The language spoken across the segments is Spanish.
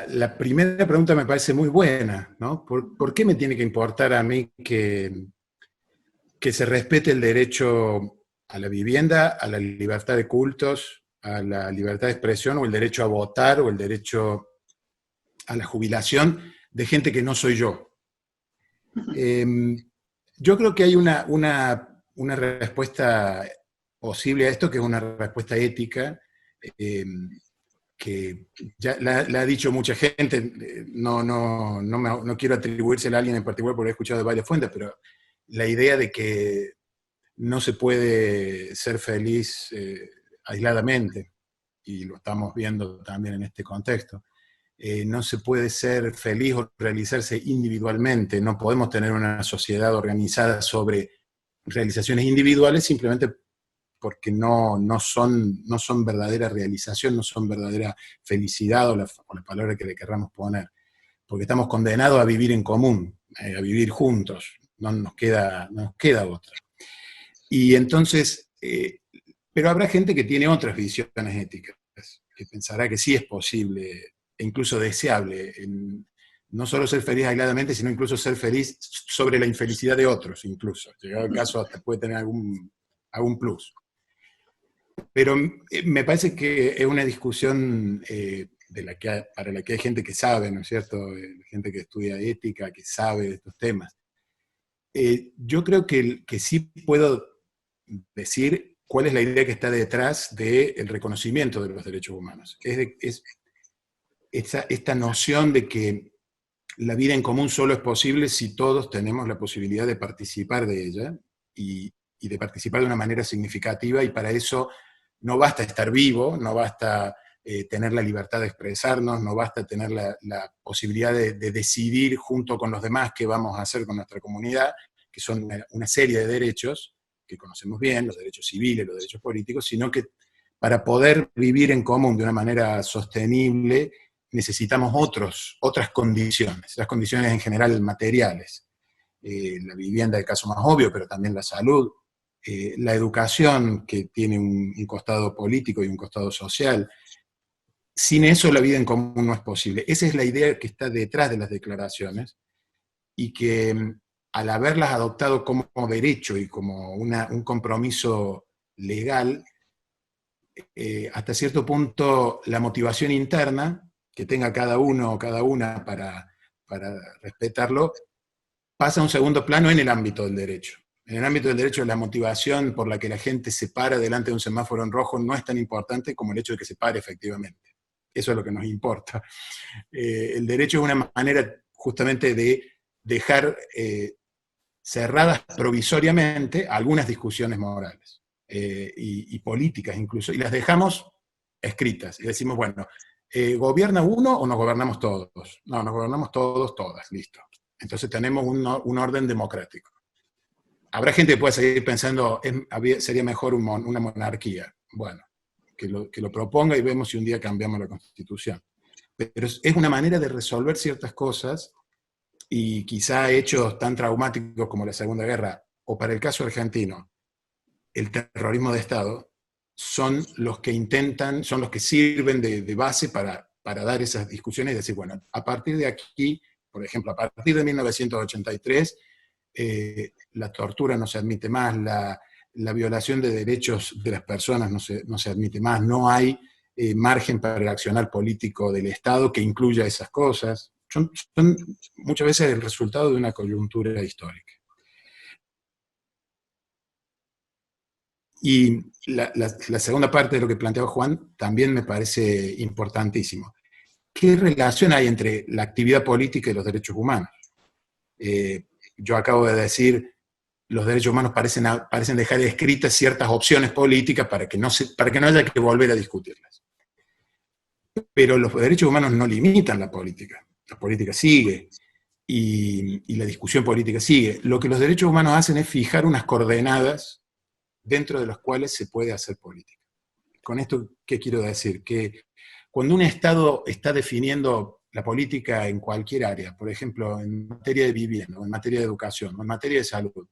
La primera pregunta me parece muy buena, ¿no? ¿Por qué me tiene que importar a mí que se respete el derecho a la vivienda, a la libertad de cultos, a la libertad de expresión, o el derecho a votar, o el derecho a la jubilación de gente que no soy yo? Eh, yo creo que hay una respuesta posible a esto, que es una respuesta ética, eh, que ya la ha dicho mucha gente. No quiero atribuírsela a alguien en particular porque he escuchado de varias fuentes, pero la idea de que no se puede ser feliz aisladamente, y lo estamos viendo también en este contexto. No se puede ser feliz o realizarse individualmente, no podemos tener una sociedad organizada sobre realizaciones individuales simplemente porque no son verdadera realización, no son verdadera felicidad, o la palabra que le querramos poner, porque estamos condenados a vivir en común, a vivir juntos, no nos queda otra. Y entonces, pero habrá gente que tiene otras visiones éticas, que pensará que sí es posible e incluso deseable no solo ser feliz aisladamente, sino incluso ser feliz sobre la infelicidad de otros, incluso. Llegado el caso, hasta puede tener algún plus. Pero me parece que es una discusión para la que hay gente que sabe, ¿no es cierto? Gente que estudia ética, que sabe de estos temas. Yo creo que sí puedo decir cuál es la idea que está detrás del reconocimiento de los derechos humanos. Es esta noción de que la vida en común solo es posible si todos tenemos la posibilidad de participar de ella, y de participar de una manera significativa, y para eso no basta estar vivo, no basta tener la libertad de expresarnos, no basta tener la posibilidad de decidir junto con los demás qué vamos a hacer con nuestra comunidad, que son una serie de derechos que conocemos bien, los derechos civiles, los derechos políticos, sino que para poder vivir en común de una manera sostenible necesitamos otras condiciones, las condiciones en general materiales. La vivienda, el caso más obvio, pero también la salud, la educación, que tiene un costado político y un costado social. Sin eso la vida en común no es posible. Esa es la idea que está detrás de las declaraciones, y que al haberlas adoptado como derecho y como un compromiso legal, hasta cierto punto la motivación interna que tenga cada uno o cada una para respetarlo pasa a un segundo plano en el ámbito del derecho. En el ámbito del derecho, la motivación por la que la gente se para delante de un semáforo en rojo no es tan importante como el hecho de que se pare efectivamente. Eso es lo que nos importa. El derecho es una manera justamente de dejar cerradas provisoriamente algunas discusiones morales, y políticas incluso, y las dejamos escritas. Y decimos, bueno, ¿gobierna uno o nos gobernamos todos? No, nos gobernamos todos, todas, listo. Entonces tenemos un orden democrático. Habrá gente que pueda seguir pensando, sería mejor una monarquía. Bueno, que lo proponga y vemos si un día cambiamos la Constitución. Pero es una manera de resolver ciertas cosas, y quizá hechos tan traumáticos como la Segunda Guerra, o para el caso argentino, el terrorismo de Estado, son los que sirven de base para dar esas discusiones y decir, bueno, a partir de aquí, por ejemplo, a partir de 1983, la tortura no se admite más, la violación de derechos de las personas no se admite más, no hay margen para el accionar político del Estado que incluya esas cosas. Son muchas veces el resultado de una coyuntura histórica. Y la segunda parte de lo que planteaba Juan también me parece importantísimo. ¿Qué relación hay entre la actividad política y los derechos humanos? Yo acabo de decir, los derechos humanos parecen dejar escritas ciertas opciones políticas para que no haya que volver a discutirlas. Pero los derechos humanos no limitan la política sigue, y la discusión política sigue. Lo que los derechos humanos hacen es fijar unas coordenadas dentro de las cuales se puede hacer política. Con esto, ¿qué quiero decir? Que cuando un Estado está definiendo la política en cualquier área, por ejemplo, en materia de vivienda, o en materia de educación, o en materia de salud,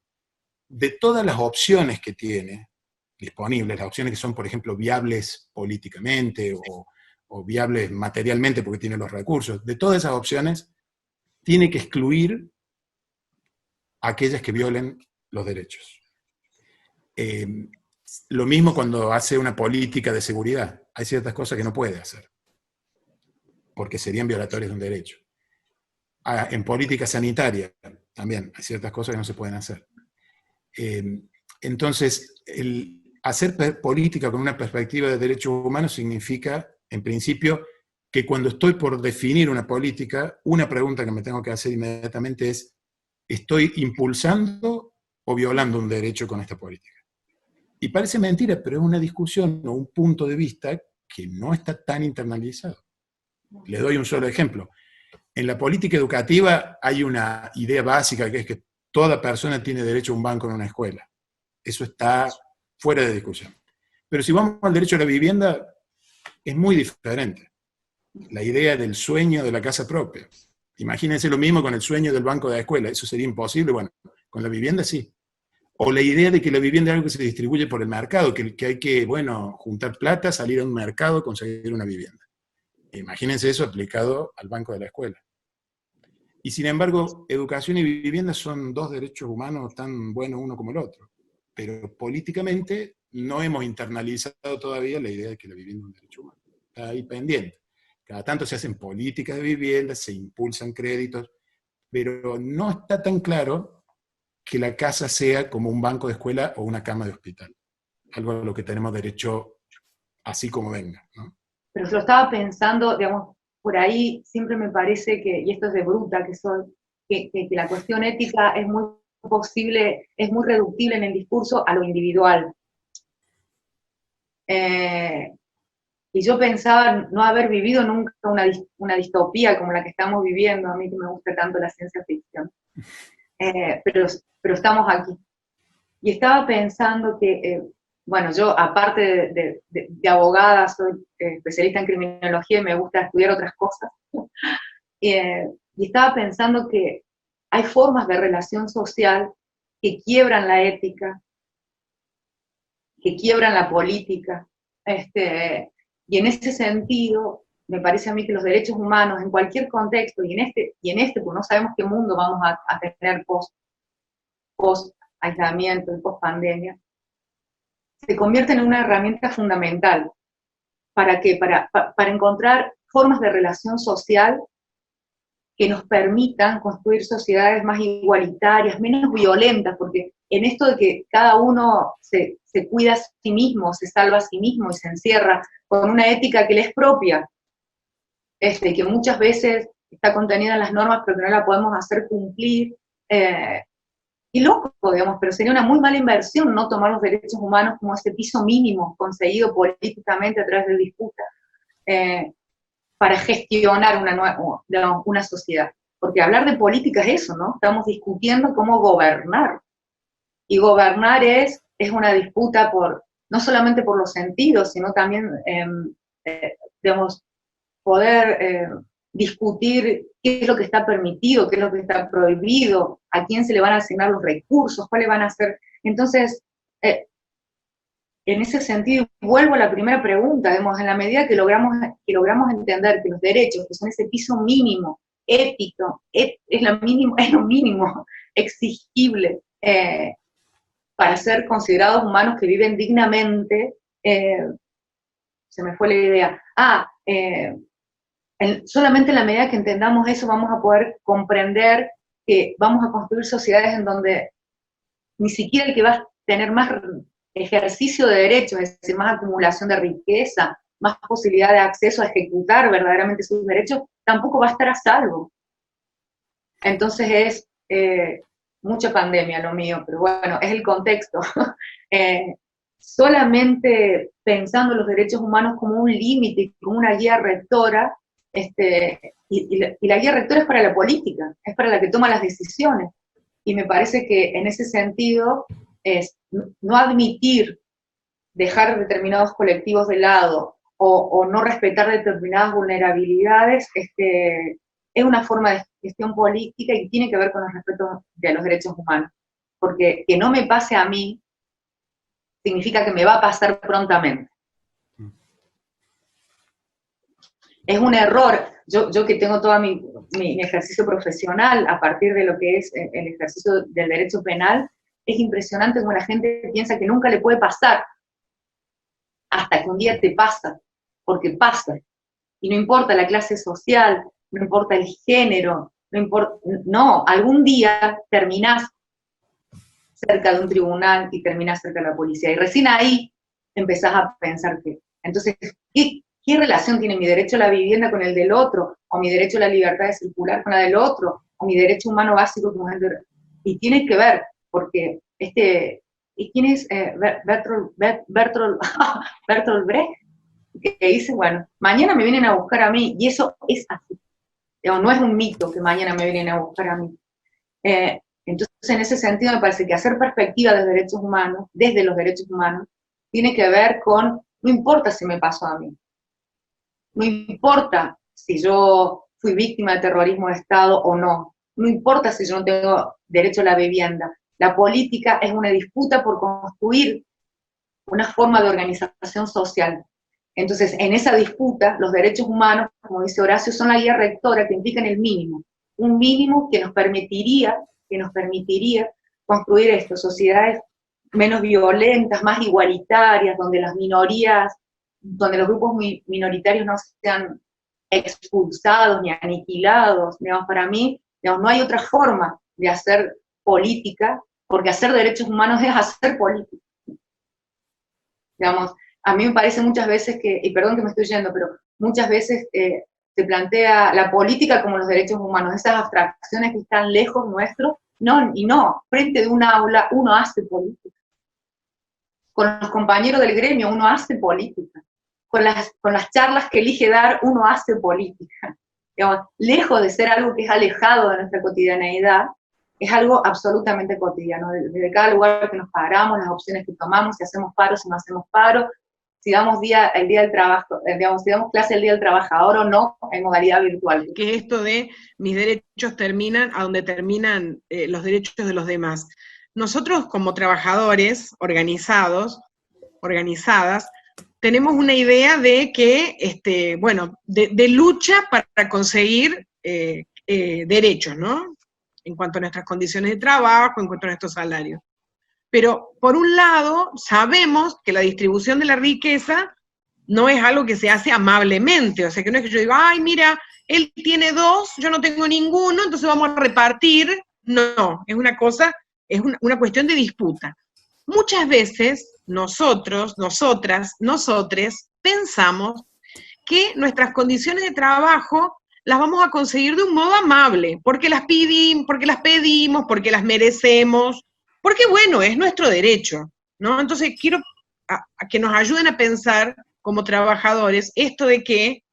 de todas las opciones que tiene disponibles, las opciones que son, por ejemplo, viables políticamente, o viable materialmente porque tiene los recursos. De todas esas opciones, tiene que excluir aquellas que violen los derechos. Lo mismo cuando hace una política de seguridad. Hay ciertas cosas que no puede hacer, porque serían violatorias de un derecho. En política sanitaria también hay ciertas cosas que no se pueden hacer. Entonces, el hacer política con una perspectiva de derechos humanos significa, en principio, que cuando estoy por definir una política, una pregunta que me tengo que hacer inmediatamente es, ¿estoy impulsando o violando un derecho con esta política? Y parece mentira, pero es una discusión o un punto de vista que no está tan internalizado. Le doy un solo ejemplo. En la política educativa hay una idea básica que es que toda persona tiene derecho a un banco en una escuela. Eso está fuera de discusión. Pero si vamos al derecho a la vivienda, es muy diferente. La idea del sueño de la casa propia. Imagínense lo mismo con el sueño del banco de la escuela. Eso sería imposible. Bueno, con la vivienda sí. O la idea de que la vivienda es algo que se distribuye por el mercado, que hay que, bueno, juntar plata, salir a un mercado, conseguir una vivienda. Imagínense eso aplicado al banco de la escuela. Y sin embargo, educación y vivienda son dos derechos humanos tan buenos uno como el otro. Pero políticamente no hemos internalizado todavía la idea de que la vivienda es un derecho humano. Está ahí pendiente. Cada tanto se hacen políticas de vivienda, se impulsan créditos, pero no está tan claro que la casa sea como un banco de escuela o una cama de hospital. Algo a lo que tenemos derecho así como venga, ¿no? Pero lo estaba pensando, digamos, por ahí siempre me parece que, y esto es de bruta que soy, que la cuestión ética es muy posible, es muy reductible en el discurso a lo individual. Y yo pensaba no haber vivido nunca una distopía como la que estamos viviendo, a mí que me gusta tanto la ciencia ficción. Pero estamos aquí. Y estaba pensando que, bueno, yo aparte de abogada, soy especialista en criminología y me gusta estudiar otras cosas. Y estaba pensando que hay formas de relación social que quiebran la ética, que quiebran la política. Y en ese sentido, me parece a mí que los derechos humanos en cualquier contexto, y en este pues no sabemos qué mundo vamos a tener post aislamiento y post pandemia, se convierten en una herramienta fundamental. ¿Para qué? Para encontrar formas de relación social que nos permitan construir sociedades más igualitarias, menos violentas, porque en esto de que cada uno se cuida a sí mismo, se salva a sí mismo y se encierra con una ética que le es propia, que muchas veces está contenida en las normas pero que no la podemos hacer cumplir, y loco, digamos, pero sería una muy mala inversión no tomar los derechos humanos como ese piso mínimo conseguido políticamente a través de disputas para gestionar una sociedad. Porque hablar de política es eso, ¿no? Estamos discutiendo cómo gobernar. Y gobernar es una disputa no solamente por los sentidos, sino también, digamos, poder discutir qué es lo que está permitido, qué es lo que está prohibido, a quién se le van a asignar los recursos, cuáles van a ser. Entonces, en ese sentido, vuelvo a la primera pregunta, digamos, en la medida que logramos entender que los derechos, que son ese piso mínimo, ético, es lo mínimo exigible para ser considerados humanos que viven dignamente, se me fue la idea. Solamente en la medida que entendamos eso vamos a poder comprender que vamos a construir sociedades en donde ni siquiera el que va a tener más ejercicio de derechos, es decir, más acumulación de riqueza, más posibilidad de acceso a ejecutar verdaderamente sus derechos, tampoco va a estar a salvo. Entonces es mucha pandemia lo mío, pero bueno, es el contexto. Solamente pensando los derechos humanos como un límite, como una guía rectora, y la guía rectora es para la política, es para la que toma las decisiones. Y me parece que en ese sentido es no admitir dejar determinados colectivos de lado o no respetar determinadas vulnerabilidades, es una forma de gestión política y tiene que ver con el respeto de los derechos humanos. Porque que no me pase a mí significa que me va a pasar prontamente. es un error. Yo que tengo todo mi ejercicio profesional a partir de lo que es el ejercicio del derecho penal, es impresionante como la gente piensa que nunca le puede pasar, hasta que un día te pasa, porque pasa. Y no importa la clase social, no importa el género, no importa, no, algún día terminás cerca de un tribunal y terminás cerca de la policía. Y recién ahí empezás a pensar que, entonces, ¿qué relación tiene mi derecho a la vivienda con el del otro? ¿O mi derecho a la libertad de circular con la del otro? ¿O mi derecho humano básico con el del otro? Y tiene que ver, porque ¿y quién es Bertolt Brecht? Que dice, bueno, mañana me vienen a buscar a mí, y eso es así. No es un mito que mañana me vienen a buscar a mí. Entonces, en ese sentido, me parece que hacer perspectiva de derechos humanos, desde los derechos humanos, tiene que ver con, no importa si me pasó a mí, no importa si yo fui víctima de terrorismo de Estado o no, no importa si yo no tengo derecho a la vivienda. La política es una disputa por construir una forma de organización social. Entonces, en esa disputa, los derechos humanos, como dice Horacio, son la guía rectora que implican el mínimo, un mínimo que nos permitiría construir esto, sociedades menos violentas, más igualitarias, donde las minorías, donde los grupos minoritarios no sean expulsados ni aniquilados. Digamos, para mí, digamos, no hay otra forma de hacer política, porque hacer derechos humanos es hacer política. Digamos, a mí me parece muchas veces que, y perdón que me estoy yendo, pero muchas veces se plantea la política como los derechos humanos, esas abstracciones que están lejos nuestros, no, frente de un aula uno hace política. Con los compañeros del gremio uno hace política. Con las charlas que elige dar uno hace política. Digamos, lejos de ser algo que es alejado de nuestra cotidianeidad, es algo absolutamente cotidiano. Desde cada lugar que nos paramos, las opciones que tomamos, si hacemos paro, si no hacemos paro, si damos el día del trabajo, digamos, si damos clase el día del trabajador o no, en modalidad virtual. Que esto de mis derechos terminan a donde terminan los derechos de los demás. Nosotros como trabajadores organizados, organizadas, tenemos una idea de que, bueno, de lucha para conseguir derechos, ¿no? En cuanto a nuestras condiciones de trabajo, en cuanto a nuestros salarios. Pero, por un lado, sabemos que la distribución de la riqueza no es algo que se hace amablemente, o sea, que no es que yo diga, ay, mira, él tiene 2, yo no tengo ninguno, entonces vamos a repartir. No, es una cosa, es una cuestión de disputa. Muchas veces, nosotros, nosotras, nosotres, pensamos que nuestras condiciones de trabajo las vamos a conseguir de un modo amable, porque las pedimos, porque las merecemos, porque bueno, es nuestro derecho, ¿no? Entonces quiero a que nos ayuden a pensar como trabajadores esto de que,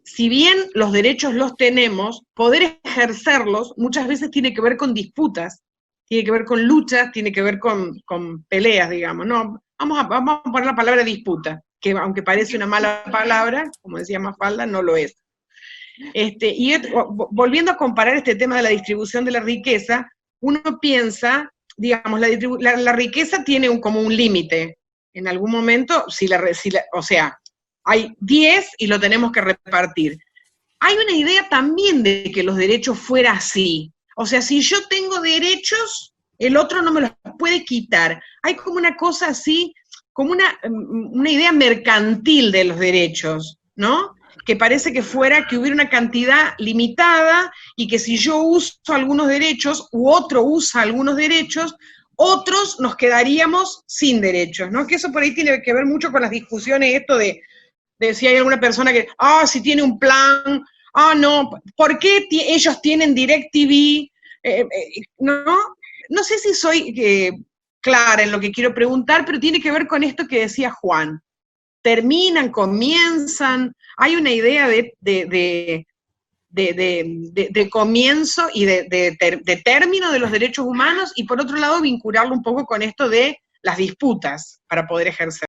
si bien los derechos los tenemos, poder ejercerlos muchas veces tiene que ver con disputas, tiene que ver con luchas, tiene que ver con peleas, digamos, ¿no? Vamos a poner la palabra disputa, que aunque parece una mala palabra, como decía Mafalda, no lo es. Y volviendo a comparar este tema de la distribución de la riqueza, uno piensa, digamos, la riqueza tiene como un límite. En algún momento, o sea, hay 10 y lo tenemos que repartir. Hay una idea también de que los derechos fuera así. O sea, si yo tengo derechos, el otro no me los puede quitar. Hay como una cosa así, como una idea mercantil de los derechos, ¿no? Que parece que hubiera una cantidad limitada y que si yo uso algunos derechos u otro usa algunos derechos, otros nos quedaríamos sin derechos, ¿no? Que eso por ahí tiene que ver mucho con las discusiones, esto de si hay alguna persona que, si tiene un plan, no, ¿por qué ellos tienen DirecTV? No sé si soy clara en lo que quiero preguntar, pero tiene que ver con esto que decía Juan. Terminan, comienzan, hay una idea de comienzo y de término de los derechos humanos, y por otro lado vincularlo un poco con esto de las disputas para poder ejercer.